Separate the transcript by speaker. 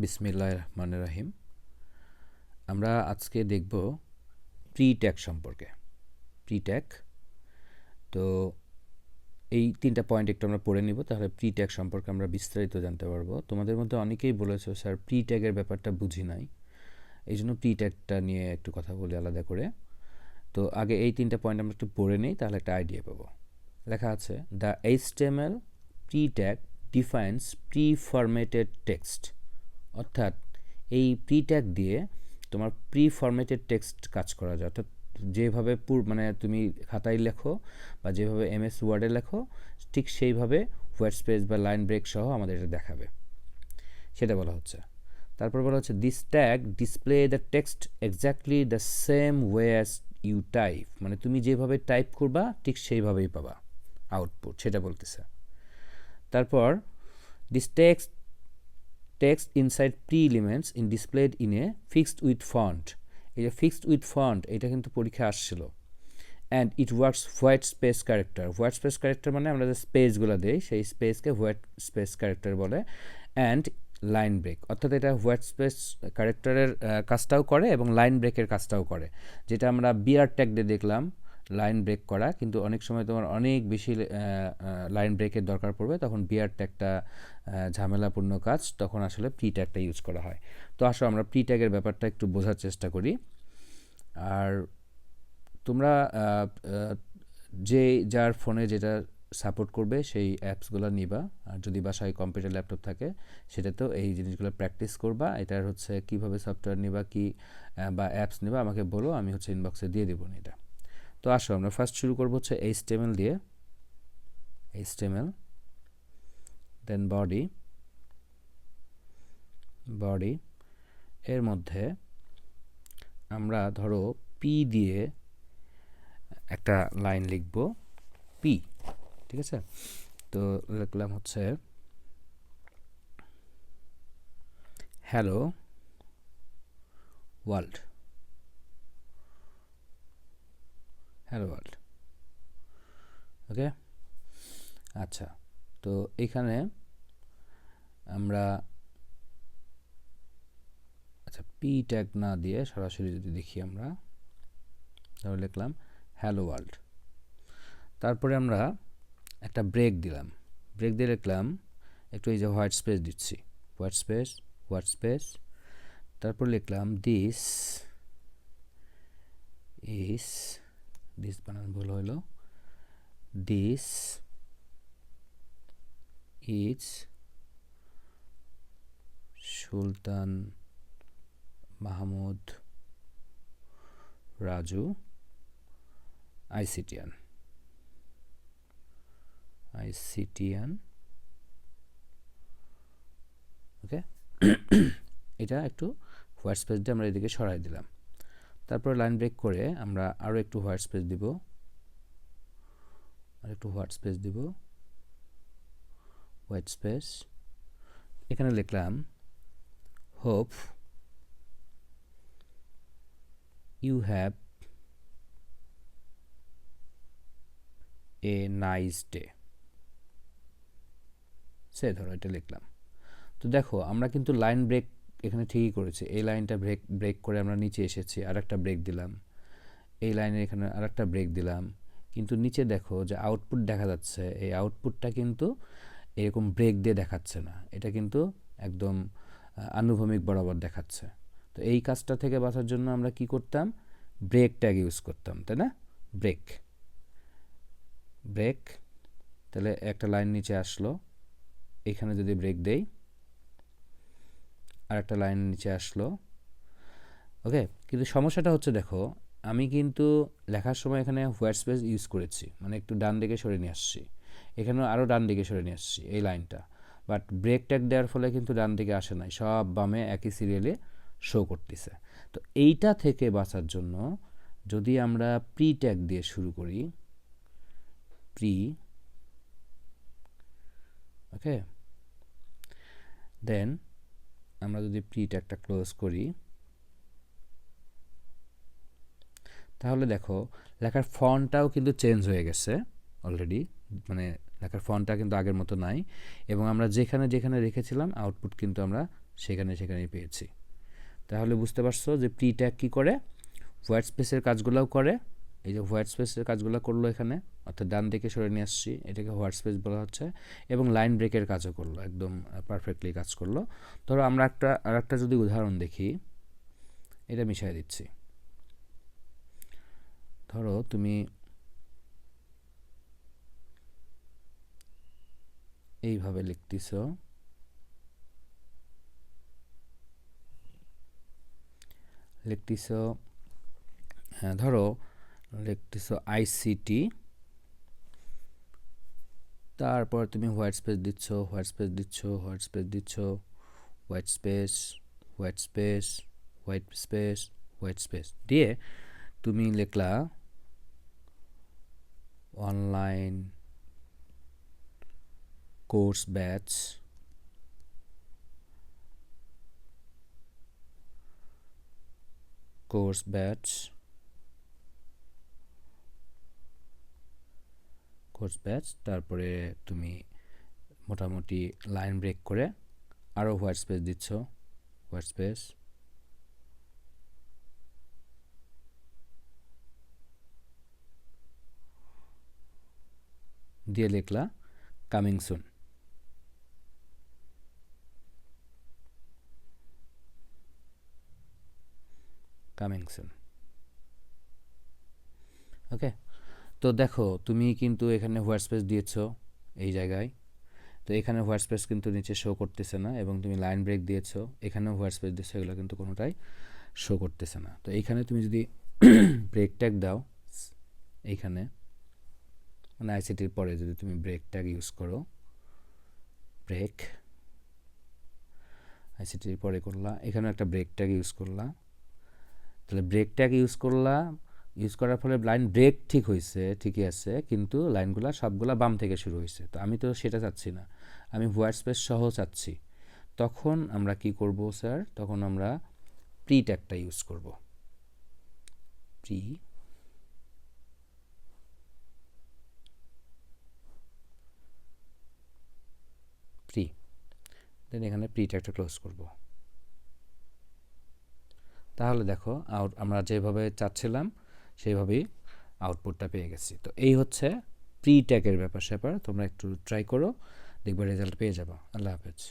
Speaker 1: বিসমিল্লাহির রহমানির রহিম। আমরা আজকে দেখব প্রি ট্যাগ সম্পর্কে। প্রি ট্যাগ, তো এই 3টা পয়েন্ট একটু আমরা পড়ে নিব, তাহলে প্রি ট্যাগ সম্পর্কে আমরা বিস্তারিত জানতে পারবো। তোমাদের মধ্যে অনেকেই বলেছো স্যার প্রি ট্যাগের ব্যাপারটা বুঝি নাই, এই জন্য প্রি ট্যাগটা নিয়ে একটু কথা বলি আলাদা করে। তো আগে এই 3টা পয়েন্ট আমরা একটু পড়ে নিই, তাহলে একটা আইডিয়া পাবো। লেখা আছে, the HTML pre tag defines pre formatted text. অর্থাৎ এই প্রি ট্যাগ দিয়ে তোমার প্রি ফরম্যাটেড টেক্সট কাজ করা যায়। অর্থাৎ যেভাবে মানে তুমি খাতায় লেখো বা যেভাবে MS ওয়ার্ডে লেখো, ঠিক সেইভাবে হোয়াইট স্পেস বা লাইন ব্রেক সহ আমাদের এটা দেখাবে, সেটা বলা হচ্ছে। তারপর বলা হচ্ছে, this tag display the text exactly the same way as you type. মানে তুমি যেভাবে টাইপ করবা ঠিক সেইভাবেই পাবা আউটপুট, সেটা বলতেছে। তারপর this text inside pre-elements in displayed in a fixed width font. এই যে ফিক্সড উইথ ফন্ট, এটা কিন্তু পরীক্ষা আসছিল। And it works white space character. White space character মানে আমরা যে স্পেসগুলো দিই সেই স্পেসকে হোয়াইট স্পেস ক্যারেক্টার বলে। অ্যান্ড লাইন ব্রেক, অর্থাৎ এটা হোয়াইট স্পেস ক্যারেক্টারের কাজটাও করে এবং লাইন ব্রেকের কাজটাও করে, যেটা আমরা বিআর ট্যাগ দিয়ে দেখলাম লাইন ব্রেক করা। কিন্তু অনেক সময় তোমার অনেক বেশি লাইন ব্রেকের দরকার পড়বে, তখন বিআর ট্যাগটা ঝামেলাপূর্ণ কাজ, তখন আসলে প্রি ট্যাগটা ইউজ করা হয়। তো আসো আমরা প্রি ট্যাগের ব্যাপারটা একটু বোঝার চেষ্টা করি। আর তোমরা যে যার ফোনে যেটা সাপোর্ট করবে সেই অ্যাপসগুলো নিবা, আর যদি বাসায় কম্পিউটার ল্যাপটপ থাকে সেটাতেও এই জিনিসগুলো প্র্যাকটিস করবা। এটার হচ্ছে কীভাবে সফটওয়্যার নিবা কি বা অ্যাপস নিবা আমাকে বলো, আমি হচ্ছে ইনবক্সে দিয়ে দেবো এটা। তো আসো আমরা ফার্স্ট শুরু করবো হচ্ছে HTML দিয়ে। HTML, দেন বডি, এর মধ্যে আমরা ধরো পি দিয়ে একটা লাইন লিখব, পি, ঠিক আছে। তো লিখলাম হচ্ছে হ্যালো ওয়ার্ল্ড, ওকে। আচ্ছা, তো এখানে আমরা পি ট্যাগ না দিয়ে সরাসরি যদি দেখি আমরা, তাহলে লিখলাম হ্যালো ওয়ার্ল্ড। তারপরে আমরা একটা ব্রেক দিলাম, ব্রেক দিয়ে লিখলাম একটু এই যে হোয়াইট স্পেস দিচ্ছি, হোয়াইট স্পেস। তারপর লিখলাম দিস বানান ভুল হলো, দিস ইজ সুলতান মাহমুদ রাজু আইসিটিয়ান, ওকে। এটা একটু হোয়াইট স্পেস দিয়ে আমরা এদিকে সরাই দিলাম। তারপর লাইন ব্রেক করে আমরা আরও একটু হোয়াইট স্পেস দিব, হোয়াইট স্পেস। এখানে লিখলাম hope you have a nice day, সে ধরো এটা লিখলাম। তো দেখো আমরা কিন্তু লাইন ব্রেক এখানে ঠিকই করেছি, এই লাইনটা ব্রেক করে আমরা নিচে এসেছি, আর একটা ব্রেক দিলাম, এই লাইনে এখানে আর একটা ব্রেক দিলাম, কিন্তু নিচে দেখো যে আউটপুট দেখা যাচ্ছে, এই আউটপুটটা কিন্তু এরকম ব্রেক দিয়ে দেখাচ্ছে না, এটা কিন্তু একদম আনুভূমিক বরাবর দেখাচ্ছে। তো এই কাজটা থেকে বাঁচার জন্য আমরা কি করতাম, ব্রেক ট্যাগ ইউজ করতাম, তাই না। ব্রেক, তাহলে একটা লাইন নিচে আসলো, এখানে যদি ব্রেক দেই আর একটা লাইন নিচে আসলো, ওকে। কিন্তু সমস্যাটা হচ্ছে দেখো আমি কিন্তু লেখার সময় এখানে হোয়াইট স্পেস ইউজ করেছি, মানে একটু ডান দিকে সরে নিয়ে আসছি, এখানেও আরও ডান দিকে সরে নিয়ে আসছি এই লাইনটা, বাট ব্রেক ট্যাগ দেওয়ার ফলে কিন্তু ডান দিকে আসে নাই, সব বামে একই সিরিয়ালে শো করতেছে। তো এইটা থেকে বাঁচার জন্য যদি আমরা প্রি ট্যাগ দিয়ে শুরু করি, ওকে, দেন আমরা যদি প্রি ট্যাগটা ক্লোজ করি, তাহলে দেখো লেখার ফন্টটাও কিন্তু চেঞ্জ হয়ে গেছে অলরেডি, মানে লেখার ফন্টটা কিন্তু আগের মতো নাই, এবং আমরা যেখানে যেখানে রেখেছিলাম আউটপুট কিন্তু আমরা সেখানেই পেয়েছি। তাহলে বুঝতে পারছো যে প্রি ট্যাগ কী করে, হোয়াইট স্পেসের কাজগুলোও করে। এই যে হোয়াইট স্পেসের কাজগুলো করলো এখানে, অর্থাৎ ডান দিকে সরে নিয়ে আসছি, এটাকে হোয়াইট স্পেস বলা হচ্ছে, এবং লাইন ব্রেকের কাজও করলো, একদম পারফেক্টলি কাজ করলো। ধরো আমরা আরেকটা যদি উদাহরণ দেখি, এটা মিশিয়ে দিচ্ছি। ধরো তুমি এইভাবে লিখতেছো, ধরো লিখতেছো আইসিটি, তারপর তুমি হোয়াইট স্পেস দিচ্ছ, হোয়াইট স্পেস দিচ্ছ, হোয়াইট স্পেস দিচ্ছ, white space, white space, white space, white space দিয়ে তুমি লিখলা অনলাইন কোর্স ব্যাচ, তারপরে তুমি মোটামুটি লাইন ব্রেক করে আরও হোয়াইট স্পেস দিচ্ছ, হোয়াইট স্পেস দিয়ে লিখলা কামিং সুন। ওকে, তো দেখো তুমি কিন্তু এখানে হোয়াইট স্পেস দিয়েছ এই জায়গায়, তো এখানে হোয়াইট স্পেস কিন্তু নিচে শো করতেছে না, এবং তুমি লাইন ব্রেক দিয়েছো, এখানেও হোয়াইট স্পেস দিয়েছো, এগুলো কিন্তু কোনোটাই শো করতেছে না। তো এইখানে তুমি যদি ব্রেক ট্যাগ দাও, এইখানে মানে আইসিটির পরে যদি তুমি ব্রেক ট্যাগ ইউজ করো, ব্রেক আইসিটির পরে করলা, এখানে একটা ব্রেক ট্যাগ ইউজ করলা, তাহলে ব্রেক ট্যাগ ইউজ করার ফলে লাইন ব্রেক ঠিক হয়েছে, ঠিকই আছে, কিন্তু লাইনগুলো সবগুলা বাম থেকে শুরু হয়েছে। তো আমি তো সেটা চাচ্ছি না, আমি হোয়াইট স্পেস সহ চাচ্ছি। তখন আমরা কি করব স্যার, তখন আমরা প্রি ট্যাগটা ইউজ করব। দেন এখানে প্রি ট্যাগটা ক্লোজ করব। তাহলে দেখো আমরা যেভাবে চাচ্ছিলাম সেইভাবেই আউটপুটটা পেয়ে গেছি। তো এই হচ্ছে প্রি ট্যাগের ব্যাপার স্যাপার। তোমরা একটু ট্রাই করো, দেখবে রেজাল্ট পেয়ে যাবো। আল্লাহ হাফেজ।